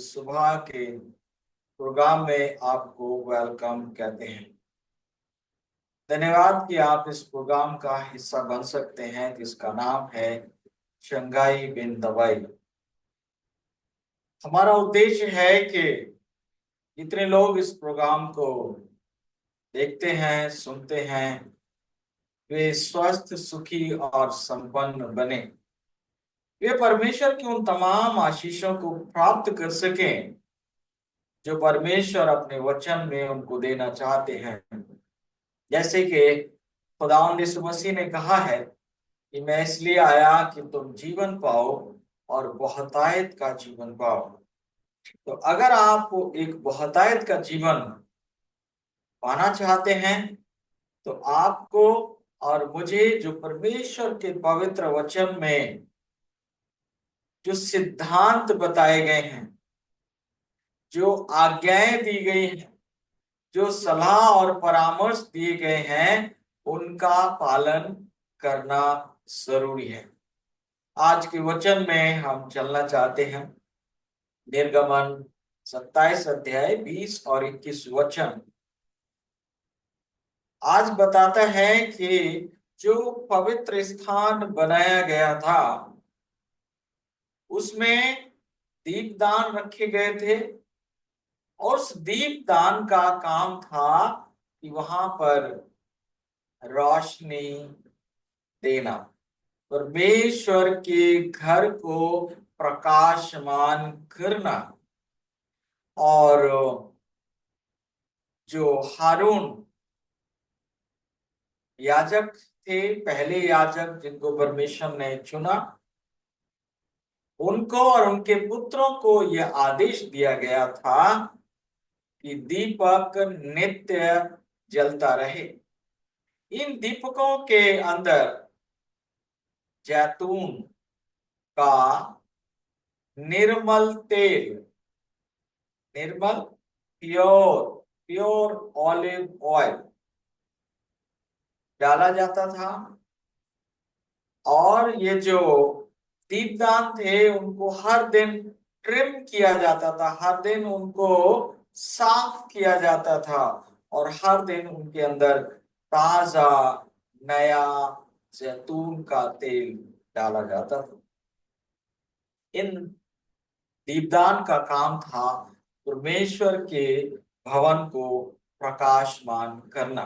इस सुबह के प्रोग्राम में आपको वेलकम कहते हैं। धन्यवाद कि आप इस प्रोग्राम का हिस्सा बन सकते हैं जिसका नाम है शंघाई बिन दवाई। हमारा उद्देश्य है कि जितने लोग इस प्रोग्राम को देखते हैं, सुनते हैं, वे स्वस्थ, सुखी और संपन्न बने। वे परमेश्वर की उन तमाम आशीषों को प्राप्त कर सकें जो परमेश्वर अपने वचन में उनको देना चाहते हैं। जैसे कि खुदावंद यीशु मसीह ने कहा है कि मैं इसलिए आया कि तुम जीवन पाओ और बहुतायत का जीवन पाओ। तो अगर आप एक बहुतायत का जीवन पाना चाहते हैं तो आपको और मुझे जो परमेश्वर के पवित्र वचन में जो सिद्धांत बताए गए हैं, जो आज्ञाएं दी गई हैं, जो सलाह और परामर्श दिए गए हैं, उनका पालन करना जरूरी है। आज के वचन में हम चलना चाहते हैं। निर्गमन 27 अध्याय 20 और 21 वचन आज बताता है कि जो पवित्र स्थान बनाया गया था उसमें दीपदान रखे गए थे और उस दीपदान का काम था कि वहां पर रोशनी देना, परमेश्वर के घर को प्रकाशमान करना। और जो हारून याजक थे, पहले याजक जिनको परमेश्वर ने चुना, उनको और उनके पुत्रों को यह आदेश दिया गया था कि दीपक नित्य जलता रहे। इन दीपकों के अंदर जैतून का निर्मल तेल, निर्मल प्योर प्योर ऑलिव ऑयल डाला जाता था। और ये जो दीपदान थे उनको हर दिन ट्रिम किया जाता था, हर दिन उनको साफ किया जाता था और हर दिन उनके अंदर ताजा नया जैतून का तेल डाला जाता था। इन दीपदान का काम था परमेश्वर के भवन को प्रकाशमान करना।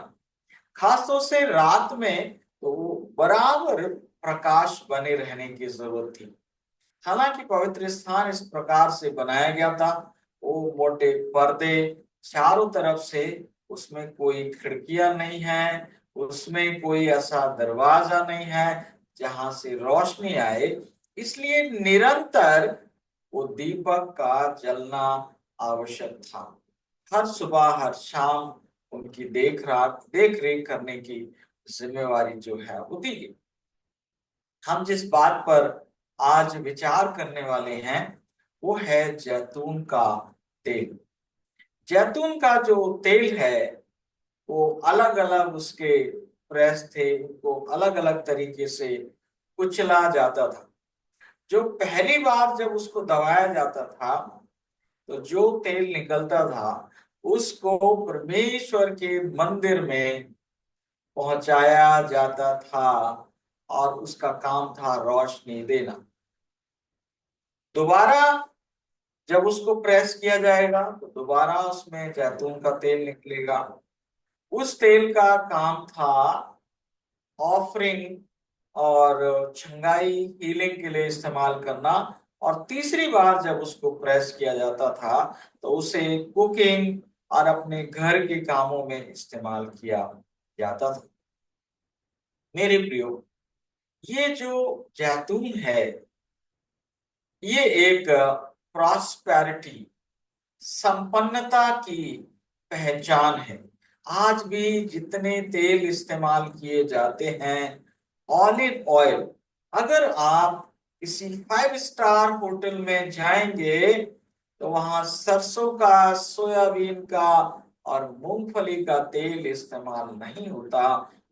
खासतौर से रात में तो बराबर प्रकाश बने रहने की जरूरत थी। हालांकि पवित्र स्थान इस प्रकार से बनाया गया था, वो मोटे पर्दे चारों तरफ से, उसमें कोई खिड़कियां नहीं है, उसमें कोई ऐसा दरवाजा नहीं है जहां से रोशनी आए, इसलिए निरंतर वो दीपक का जलना आवश्यक था। हर सुबह हर शाम उनकी देख रेख करने की जिम्मेवारी जो है वो दी गई। हम जिस बात पर आज विचार करने वाले हैं वो है जैतून का तेल। जैतून का जो तेल है वो अलग अलग उसके प्रेस थे, उनको अलग अलग तरीके से कुचला जाता था। जो पहली बार जब उसको दबाया जाता था तो जो तेल निकलता था उसको परमेश्वर के मंदिर में पहुंचाया जाता था और उसका काम था रोशनी देना। दोबारा जब उसको प्रेस किया जाएगा तो दोबारा उसमें जैतून का तेल निकलेगा। उस तेल का काम था ऑफरिंग और छंगाई हीलिंग के लिए इस्तेमाल करना। और तीसरी बार जब उसको प्रेस किया जाता था तो उसे कुकिंग और अपने घर के कामों में इस्तेमाल किया जाता था। मेरे प्रियो, ये जो जैतून है ये एक प्रॉस्पेरिटी, संपन्नता की पहचान है। आज भी जितने तेल इस्तेमाल किए जाते हैं, ऑलिव ऑयल, अगर आप किसी 5 स्टार होटल में जाएंगे तो वहां सरसों का, सोयाबीन का और मूंगफली का तेल इस्तेमाल नहीं होता,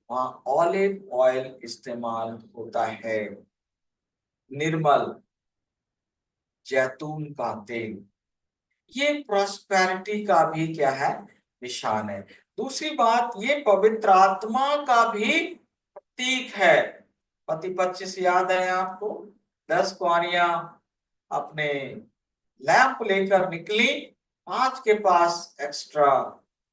वहां ऑलिव ऑयल इस्तेमाल होता है। निर्मल जैतून का तेल। ये प्रॉस्पेरिटी का भी क्या है, निशान है। दूसरी बात, ये पवित्र आत्मा का भी प्रतीक है। पति 25 याद है आपको, 10 कुंवारियां अपने लैंप लेकर निकली, 5 के पास एक्स्ट्रा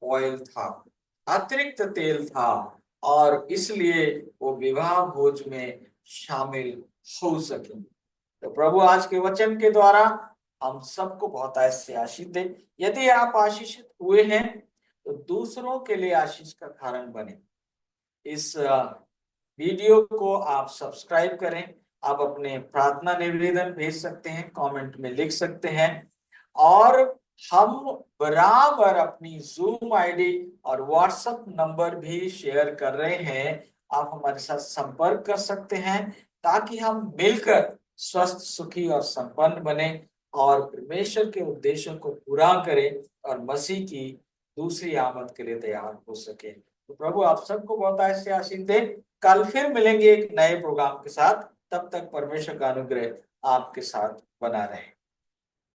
ऑयल था, अतिरिक्त तेल था, और इसलिए वो विवाह भोज में शामिल हो सके। तो प्रभु आज के वचन के द्वारा हम सबको बहुत ऐसे आशीष दे। यदि आप आशीषित हुए हैं तो दूसरों के लिए आशीष का कारण बने। इस वीडियो को आप सब्सक्राइब करें। आप अपने प्रार्थना निवेदन भेज सकते हैं, कमेंट में लिख सकते हैं, और हम बराबर अपनी जूम आईडी और व्हाट्सएप नंबर भी शेयर कर रहे हैं। आप हमारे साथ संपर्क कर सकते हैं ताकि हम मिलकर स्वस्थ, सुखी और संपन्न बने और परमेश्वर के उद्देश्यों को पूरा करें और मसीह की दूसरी आमद के लिए तैयार हो सके। तो प्रभु आप सबको बहुत ऐसे आशीष दे। कल फिर मिलेंगे एक नए प्रोग्राम के साथ। तब तक परमेश्वर का अनुग्रह आपके साथ बना रहे।